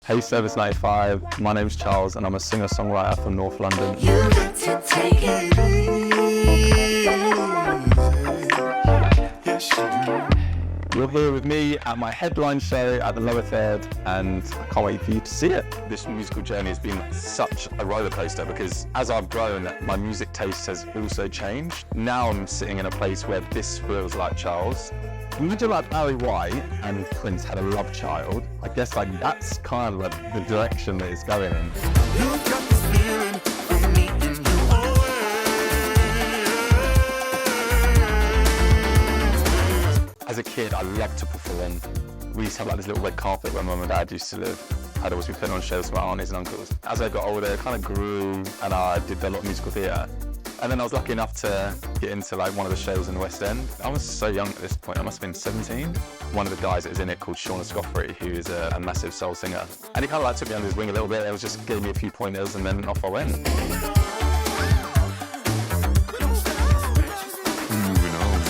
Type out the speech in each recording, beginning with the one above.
Hey Service 95, my name's Charles and I'm a singer-songwriter from North London. You got to take it easy. Yes, you do. You're here with me at my headline show at the Lower Third, and I can't wait for you to see it. This musical journey has been such a roller coaster because as I've grown, my music taste has also changed. Now I'm sitting in a place where this feels like Charles. Imagine like Barry White and Prince had a love child. I guess like that's kind of like the direction that it's going in. You got this feeling from me and you always. As a kid, I loved to perform. We used to have like this little red carpet where Mum and Dad used to live. I'd always be putting on shows for my aunties and uncles. As I got older, it kind of grew and I did a lot of musical theatre. And then I was lucky enough to get into like one of the shows in the West End. I was so young at this point, I must have been 17. One of the guys that was in it called Sean Scoffrey, who is a massive soul singer. And he kind of like took me under his wing a little bit. It was just gave me a few pointers and then off I went. Moving on.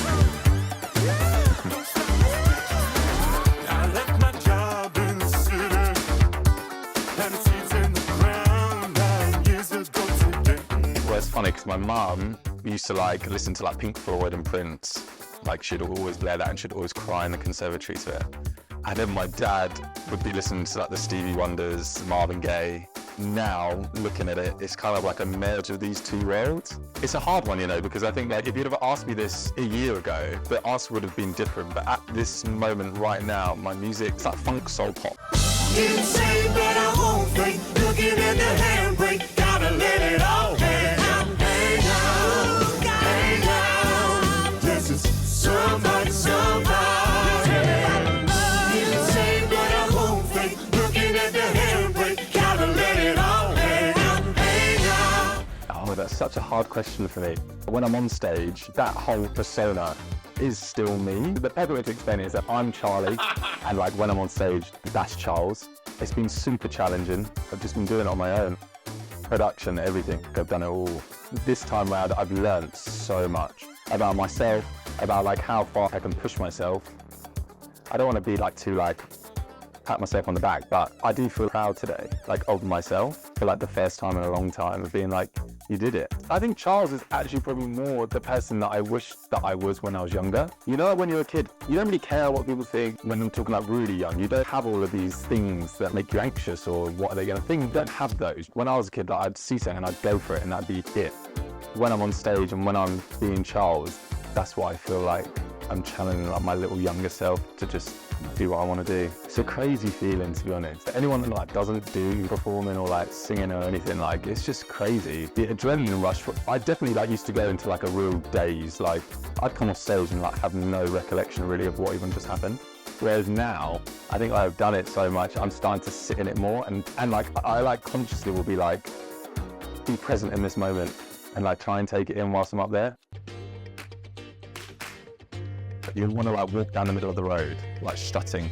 I left my job in the city, and seats in the ground 9 years ago today. Well, it's funny because my mum used to like listen to like Pink Floyd and Prince. Like she'd always play that and she'd always cry in the conservatory to it. And then my dad would be listening to like the Stevie Wonders, Marvin Gaye. Now, looking at it, it's kind of like a merge of these two worlds. It's a hard one, you know, because I think like if you'd have asked me this a year ago, the answer would have been different. But at this moment right now, my music's like funk, soul, pop. Insane, but I won't fake. Looking at the handbrake, gotta let it all hang out. Hang out, hang out. This is somebody. Insane, but I won't fake. Looking at the handbrake, gotta let it all hang out. Hang out. Oh, that's such a hard question for me. When I'm on stage, that whole persona is still me. The better way to explain it is that I'm Charlie, and like when I'm on stage, that's Charles. It's been super challenging. I've just been doing it on my own. Production, everything, I've done it all. This time round, I've learned so much about myself, about like how far I can push myself. I don't want to be like too like pat myself on the back, but I do feel proud today, like of myself for like the first time in a long time of being like, you did it. I think Charles is actually probably more the person that I wish that I was when I was younger. You know, when you're a kid, you don't really care what people think. When I'm talking like really young, you don't have all of these things that make you anxious or what are they going to think. You don't have those. When I was a kid, like, I'd see something and I'd go for it and that'd be it. When I'm on stage and when I'm being Charles, that's what I feel like I'm challenging like my little younger self to just do what I want to do. It's a crazy feeling, to be honest. Anyone that like doesn't do performing or like singing or anything, like it's just crazy. The adrenaline rush. I definitely like used to go into like a real daze. Like I'd come off stage and like have no recollection really of what even just happened. Whereas now, I think I've done it so much, I'm starting to sit in it more and like I like consciously will be like, be present in this moment and like try and take it in whilst I'm up there. You want to like walk down the middle of the road, like strutting,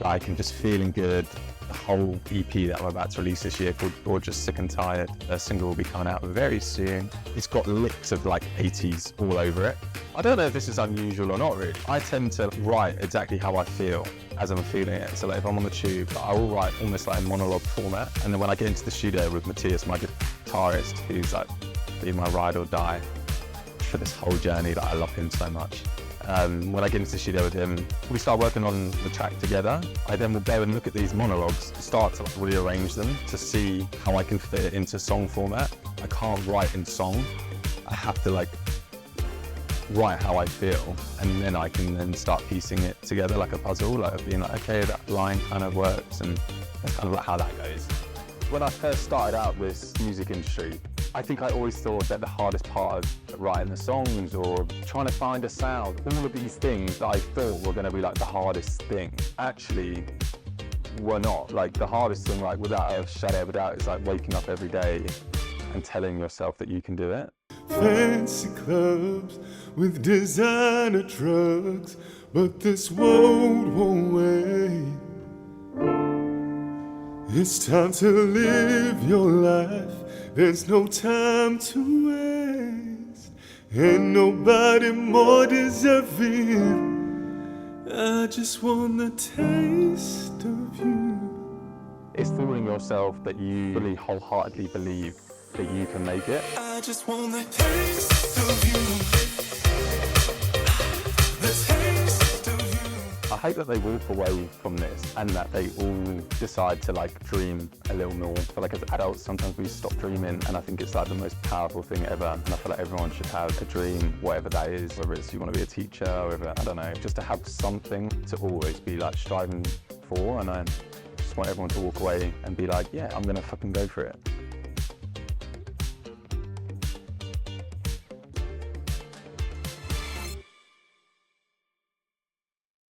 like and just feeling good. The whole EP that I'm about to release this year called Gorgeous, Sick and Tired, a single will be coming out very soon. It's got licks of like 80s all over it. I don't know if this is unusual or not really. I tend to write exactly how I feel as I'm feeling it. So like if I'm on the tube, I will write almost like in monologue format. And then when I get into the studio with Matthias, my guitarist, who's like been my ride or die for this whole journey, that I love him so much. When I get into the studio with him, we start working on the track together. I then will go and look at these monologues, start to like rearrange them to see how I can fit it into song format. I can't write in song. I have to like write how I feel, and then I can then start piecing it together like a puzzle, like being like, okay, that line kind of works, and that's kind of like how that goes. When I first started out this music industry, I think I always thought that the hardest part of writing the songs or trying to find a sound, all of these things that I thought were going to be like the hardest thing, actually were not. Like the hardest thing, like without a shadow of a doubt, is like waking up every day and telling yourself that you can do it. Fancy clubs with designer drugs, but this world won't wait. It's time to live your life. There's no time to waste. Ain't nobody more deserving. I just want a taste of you. It's fooling yourself that you really wholeheartedly believe that you can make it. I just want the taste of you. The taste of you. I hope that they walk away from this and that they all decide to like dream a little more. I feel like as adults, sometimes we stop dreaming, and I think it's like the most powerful thing ever. And I feel like everyone should have a dream, whatever that is, whether it's you want to be a teacher, or whether, I don't know, just to have something to always be like striving for. And I just want everyone to walk away and be like, yeah, I'm gonna fucking go for it.